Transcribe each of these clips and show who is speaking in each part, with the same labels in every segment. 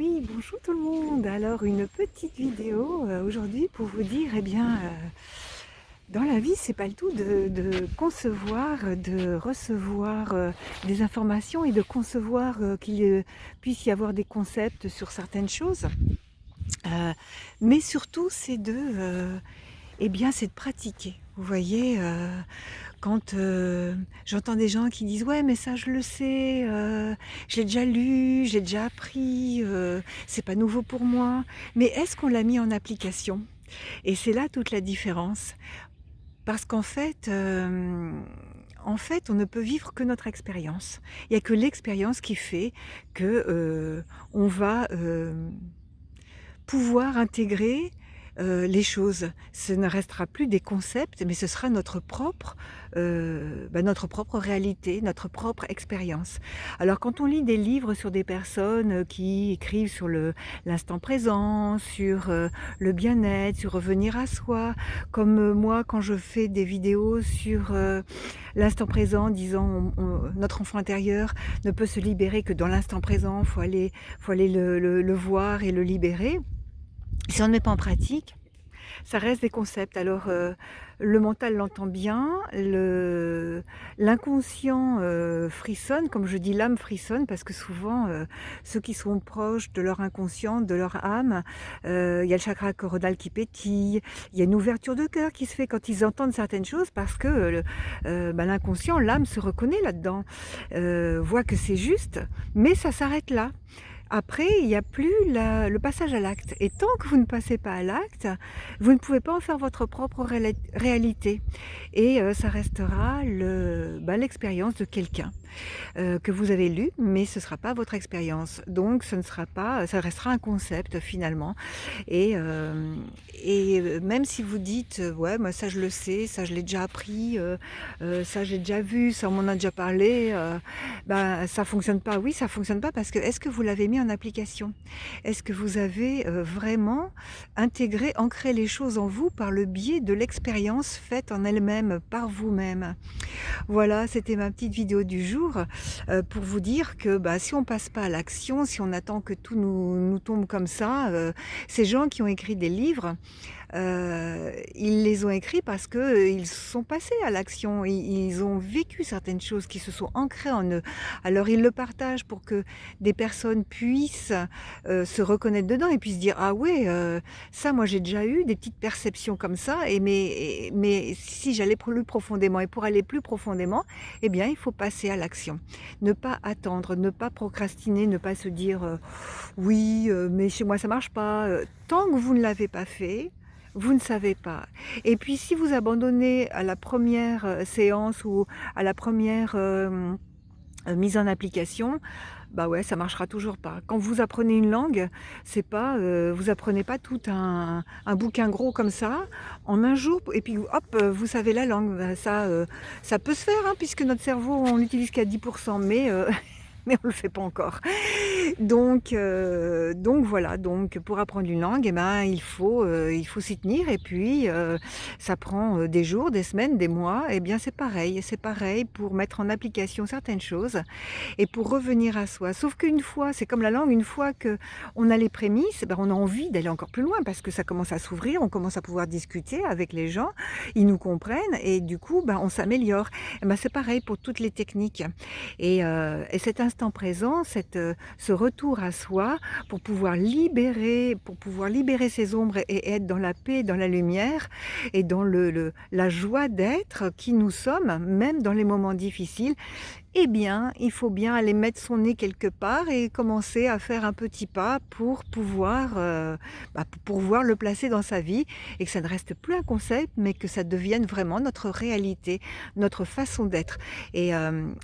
Speaker 1: Oui, bonjour tout le monde. Alors une petite vidéo aujourd'hui pour vous dire, dans la vie, c'est pas le tout de concevoir, de recevoir des informations et de concevoir qu'il puisse y avoir des concepts sur certaines choses. Euh, mais surtout, c'est de pratiquer. Vous voyez, quand j'entends des gens qui disent ouais mais ça je le sais, je l'ai déjà lu, j'ai déjà appris, c'est pas nouveau pour moi. Mais est-ce qu'on l'a mis en application? Et c'est là toute la différence. Parce qu'en fait, on ne peut vivre que notre expérience. Il n'y a que l'expérience qui fait que on va pouvoir intégrer les choses. Ce ne restera plus des concepts, mais ce sera notre propre réalité, notre propre expérience. Alors quand on lit des livres sur des personnes qui écrivent sur l'instant présent, sur le bien-être, sur revenir à soi, comme moi quand je fais des vidéos sur l'instant présent, disant notre enfant intérieur ne peut se libérer que dans l'instant présent, faut aller le voir et le libérer. Si on ne met pas en pratique, ça reste des concepts. Alors, le mental l'entend bien, l'inconscient frissonne, comme je dis, l'âme frissonne, parce que souvent, ceux qui sont proches de leur inconscient, de leur âme, il y a le chakra coronal qui pétille, il y a une ouverture de cœur qui se fait quand ils entendent certaines choses, parce que l'inconscient, l'âme se reconnaît là-dedans, voit que c'est juste, mais ça s'arrête là. Après, il n'y a plus le passage à l'acte. Et tant que vous ne passez pas à l'acte, vous ne pouvez pas en faire votre propre réalité. Et ça restera l'expérience de quelqu'un que vous avez lu, mais ce ne sera pas votre expérience. Donc, ça restera un concept finalement. Et, euh, et même si vous dites, ouais, moi ça je le sais, ça je l'ai déjà appris, ça j'ai déjà vu, ça on m'en a déjà parlé, ça fonctionne pas. Oui, ça fonctionne pas parce que est-ce que vous l'avez mis en application? Est-ce que vous avez vraiment intégré, ancré les choses en vous par le biais de l'expérience faite en elle-même, par vous-même? Voilà, c'était ma petite vidéo du jour pour vous dire que si on passe pas à l'action, si on attend que tout nous tombe comme ça, ces gens qui ont écrit des livres, ils les ont écrits parce que, ils sont passés à l'action. Ils ont vécu certaines choses qui se sont ancrées en eux. Alors ils le partagent pour que des personnes puissent, se reconnaître dedans et puissent dire: «Ah ouais, ça moi j'ai déjà eu des petites perceptions comme ça mais si j'allais plus profondément et pour aller plus profondément, eh bien il faut passer à l'action». Ne pas attendre, ne pas procrastiner, ne pas se dire, «Oui, mais chez moi ça marche pas», tant que vous ne l'avez pas fait, vous ne savez pas. Et puis si vous abandonnez à la première séance ou à la première mise en application, bah ouais, ça marchera toujours pas. Quand vous apprenez une langue, c'est pas, vous apprenez pas tout un bouquin gros comme ça en un jour et puis hop, vous savez la langue. Ça peut se faire, hein, puisque notre cerveau, on l'utilise qu'à 10 mais mais on le fait pas encore. Donc voilà, donc pour apprendre une langue, il faut s'y tenir et puis, ça prend, des jours, des semaines, des mois. Et bien c'est pareil pour mettre en application certaines choses et pour revenir à soi. Sauf qu'une fois, c'est comme la langue, une fois qu'on a les prémices, on a envie d'aller encore plus loin parce que ça commence à s'ouvrir, on commence à pouvoir discuter avec les gens, ils nous comprennent et du coup, on s'améliore. C'est pareil pour toutes les techniques et cet instant présent, ce retour à soi pour pouvoir libérer ses ombres et être dans la paix, dans la lumière et dans la joie d'être qui nous sommes, même dans les moments difficiles, eh bien, il faut bien aller mettre son nez quelque part et commencer à faire un petit pas pour pouvoir le placer dans sa vie et que ça ne reste plus un concept, mais que ça devienne vraiment notre réalité, notre façon d'être. Et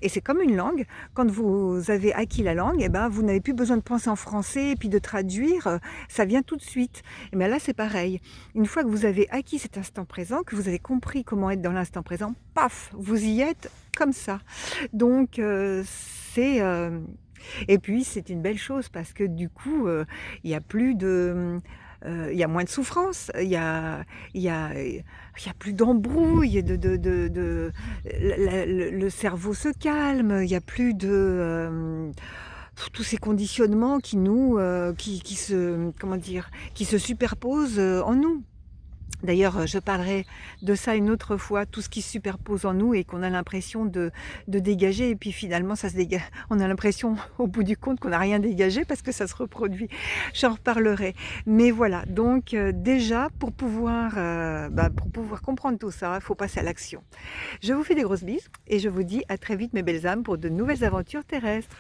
Speaker 1: c'est comme une langue. Quand vous avez acquis la langue, vous n'avez plus besoin de penser en français et puis de traduire, ça vient tout de suite. Et bien là, c'est pareil. Une fois que vous avez acquis cet instant présent, que vous avez compris comment être dans l'instant présent, paf, vous y êtes comme ça. Donc c'est, et puis c'est une belle chose parce que du coup, il y a plus de, il y a moins de souffrance, il y a plus d'embrouilles, le cerveau se calme, il y a plus de, tous ces conditionnements qui nous, qui se comment dire? Qui se superposent, en nous. D'ailleurs, je parlerai de ça une autre fois, tout ce qui se superpose en nous et qu'on a l'impression de dégager et puis finalement ça se déga on a l'impression au bout du compte qu'on n'a rien dégagé parce que ça se reproduit. J'en reparlerai. Mais voilà, donc déjà pour pouvoir comprendre tout ça, il faut passer à l'action. Je vous fais des grosses bises et je vous dis à très vite mes belles âmes pour de nouvelles aventures terrestres.